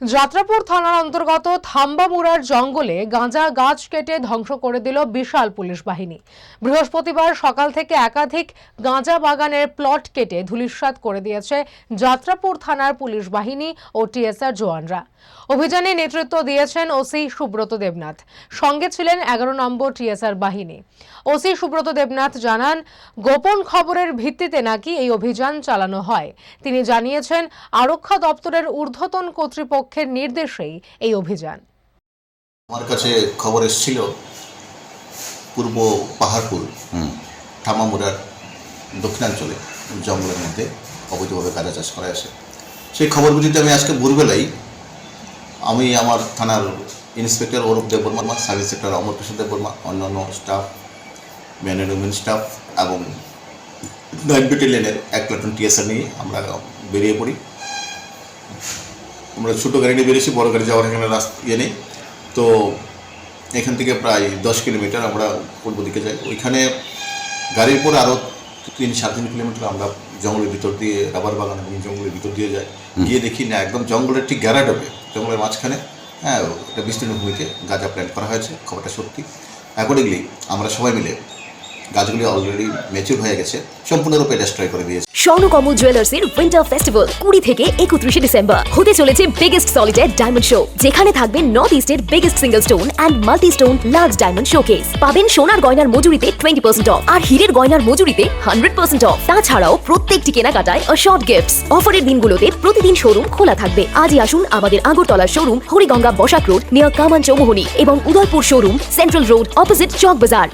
যাত্রাপুর থানার অন্তর্গত থাম্বামুড়ার জঙ্গলে গাঁজা গাছ কেটে ধ্বংস করে দিল বিশাল পুলিশ বাহিনী। বৃহস্পতিবার সকাল থেকে একাধিক গাঁজা বাগানের প্লট কেটে ধূলিসাৎ করে দিয়েছে যাত্রাপুর থানার পুলিশ বাহিনী ও টিএসআর জওয়ানরা। অভিযানে নেতৃত্ব দিয়েছেন ওসি সুব্রত দেবনাথ, সঙ্গে ছিলেন 11 নম্বর টিএসআর বাহিনী। ওসি সুব্রত দেবনাথ জানান, গোপন খবরের ভিত্তিতে নাকি এই অভিযান চালানো হয়। তিনি জানিয়েছেন, আরক্ষা দপ্তরের ঊর্ধ্বতন কর্তৃপক্ষের নির্দেশেই এই অভিযান। আমার কাছে খবর এসেছিল পূর্ব পাহাড়পুর থাম্বামুড়ার দক্ষিণাঞ্চলে জঙ্গলের মধ্যে অবৈধভাবে গাঁজা চাষ করা আসে। সেই খবর ভিত্তিতে আমি আজকে ভোরবেলাই আমি আমার থানার inspector Arup Debbarma, sub inspector Amar Krishna Debbarma, অন্যান্য staff, man and women staff এবং 9 ব্যাটালিয়নের 1 প্লাটুন টিএসআর নিয়ে আমরা বেরিয়ে পড়ি। আমরা ছোটো গাড়ি নিয়ে বেরিয়েছি, বড় গাড়ি যাওয়ার এখানে রাস্তা নেই। তো এখান থেকে প্রায় 10 কিলোমিটার আমরা পূর্ব দিকে যাই। ওইখানে গাড়ির পরে আরও 3-3.5 কিলোমিটার আমরা জঙ্গলের ভিতর দিয়ে, রাবার বাগান এবং জঙ্গলের ভিতর দিয়ে যাই। গিয়ে দেখি না, একদম জঙ্গলের ঠিক গ্যারাডবে, জঙ্গলের মাঝখানে একটা বিস্তীর্ণ ভূমিতে গাঁজা প্ল্যান্ট করা হয়েছে। খবরটা সত্যি। অ্যাকর্ডিংলি আমরা সবাই মিলে গাছগুলি অলরেডি ম্যাচিউর হয়ে গেছে, সম্পূর্ণরূপে ডিস্ট্রয় করে দিয়েছে। স্বর্ণকমল জুয়েলার্সের উইন্টার ফেস্টিভ্যাল 20 থেকে 31 ডিসেম্বর হতে চলেছে বিগেস্ট সলিটার ডায়মন্ড শো, যেখানে থাকবে নর্থ ইস্টের biggest single stone and multi stone large diamond showcase. পাবেন সোনার গয়নার মজুরিতে 20% অফ আর হীরের গয়নার মজুরিতে 100% অফ। তাছাড়াও প্রত্যেকটি কেনাকাটায় শর্ট গিফটস। অফারের দিনগুলোতে প্রতিদিন শোরুম খোলা থাকবে। আজই আসুন আমাদের আগরতলার showroom Hariganga Basak Road near Kaman Chowmuhani এবং Udaipur showroom Central Road opposite Chowk বাজার।